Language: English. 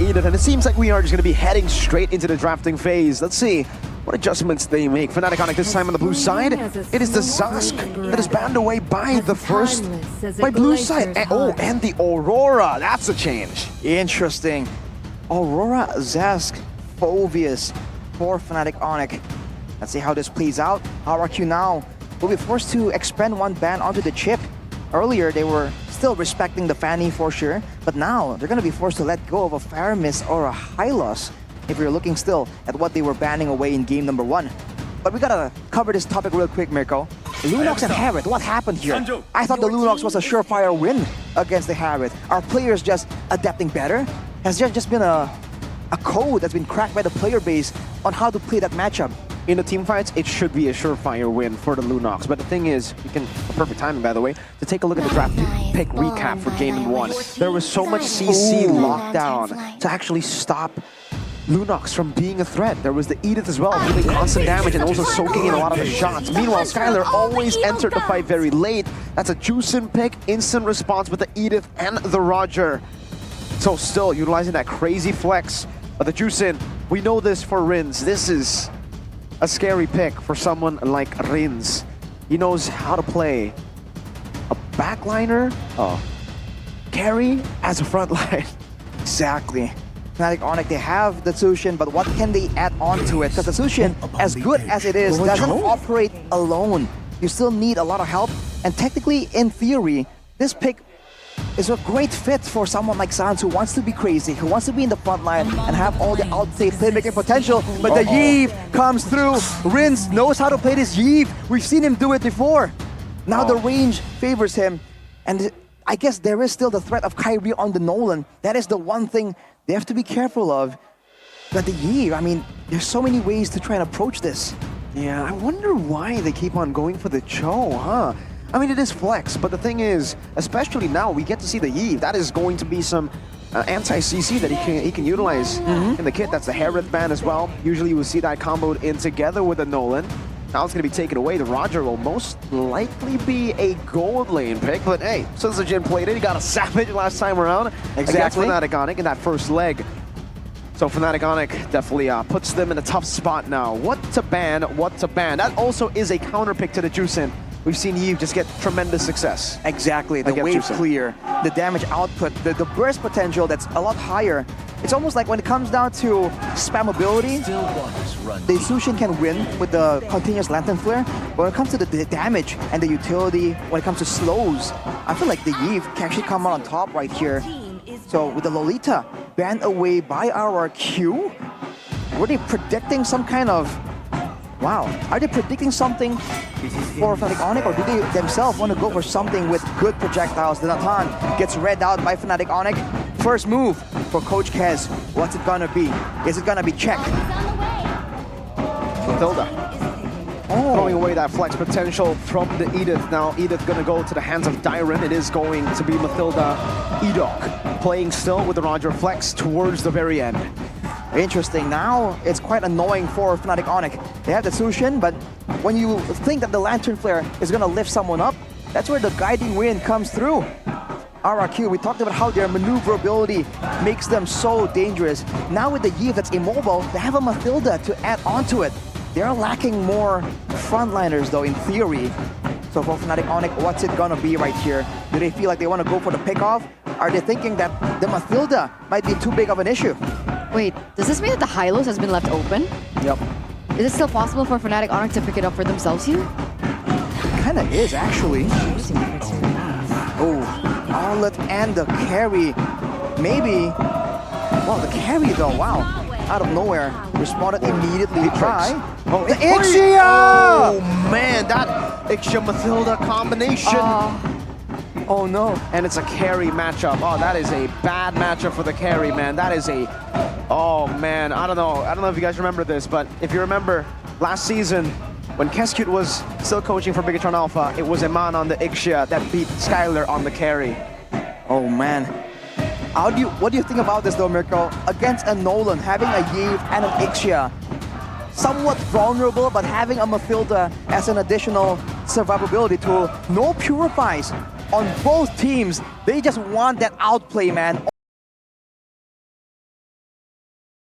Edith, and it seems like we are just going to be heading straight into the drafting phase. Let's see what adjustments they make. Fnatic Onic this time on the blue side. It is the Zask that is banned away by the first, by blue side. And the Aurora. That's a change. Interesting. Aurora, Zask, Phoveus for Fnatic Onic. Let's see how this plays out. RRQ now will be forced to expend one ban onto the chip. Earlier, they were still respecting the Fanny for sure, but now they're going to be forced to let go of a Faramis or a Hylos if you're looking still at what they were banning away in game number 1. But we gotta cover this topic real quick, Mirko. Lunox and Harriet, what happened here? I thought the Lunox was a surefire win against the Harriet. Are players just adapting better? Has there just been a code that's been cracked by the player base on how to play that matchup? In the team fights, it should be a surefire win for the Lunox. But the thing is, a perfect timing, by the way, to take a look at the draft pick recap for game 1. There was so much CC lockdown to actually stop Lunox from being a threat. There was the Edith as well, doing constant damage and also soaking in a lot of the shots. Meanwhile, Skylar always entered the fight very late. That's a Juicin pick, instant response with the Edith and the Roger. So still utilizing that crazy flex. But the Juicin, we know this for Rins. This is a scary pick for someone like Rins. He knows how to play a backliner, carry as a front line. Exactly. Fnatic Onic, they have the Zushin, but what can they add on to it? Because the Zushin, as good as it is, doesn't operate alone. You still need a lot of help, and technically, in theory, this pick is a great fit for someone like Sans who wants to be crazy, who wants to be in the front line and have all the outplay playmaking potential, but the Yeve comes through. Rins knows how to play this Yeve. We've seen him do it before. Now the range favors him, and I guess there is still the threat of Kyrie on the Nolan. That is the one thing they have to be careful of. But the Yeve, I mean, there's so many ways to try and approach this. Yeah, I wonder why they keep on going for the Cho, huh? I mean, it is flex, but the thing is, especially now, we get to see the Yeve. That is going to be some anti-CC that he can utilize in the kit. That's the Harriet ban as well. Usually you will see that comboed in together with the Nolan. Now it's going to be taken away. The Roger will most likely be a gold lane pick, but hey, since the Jin played it, he got a savage last time around against Fnatic Onic in that first leg. So Fnatic Onic definitely puts them in a tough spot now. What to ban, what to ban. That also is a counter pick to the Juicin. We've seen Yeve just get tremendous success. Exactly, the wave clear, the damage output, the burst potential that's a lot higher. It's almost like when it comes down to spammability, the Zushin can win with the continuous Lantern Flare. But when it comes to the damage and the utility, when it comes to slows, I feel like the Yeve can actually come out on top right here. So with the Lolita banned away by RRQ, were they predicting some kind of... Wow, are they predicting something for Fnatic Onic, or do they themselves want to go for something with good projectiles? The Nathan gets read out by Fnatic Onic. First move for Coach Kez. What's it gonna be? Is it gonna be check? Matilda. Throwing away that flex potential from the Edith. Now Edith gonna go to the hands of Dyron. It is going to be Matilda Edok playing still with the Roger flex towards the very end. Interesting. Now it's quite annoying for Fnatic Onic. They have the Zushin, but when you think that the Lantern Flare is going to lift someone up, that's where the guiding wind comes through. RRQ, we talked about how their maneuverability makes them so dangerous. Now with the Yeve that's immobile, they have a Matilda to add onto it. They're lacking more frontliners though, in theory. So for Fnatic Onic, what's it going to be right here? Do they feel like they want to go for the pickoff? Are they thinking that the Matilda might be too big of an issue? Wait, does this mean that the Hylos has been left open? Yep. Is it still possible for Fnatic Onic to pick it up for themselves here? Kinda is, actually. Oh, Arlet and the carry. Maybe. Well, the carry though, wow. Out of nowhere. Responded immediately. Try. Oh, the Ixia! Oh man, that Ixia Matilda combination. Oh no. And it's a carry matchup. Oh, that is a bad matchup for the carry, man. That is a... Oh man, I don't know if you guys remember this, but if you remember last season when Keskut was still coaching for Bigatron Alpha, it was Eman on the Ixia that beat Skylar on the carry. Oh man. What do you think about this though, Mirko? Against a Nolan, having a Yeve and an Ixia, somewhat vulnerable, but having a Matilda as an additional survivability tool. No purifies on both teams. They just want that outplay, man.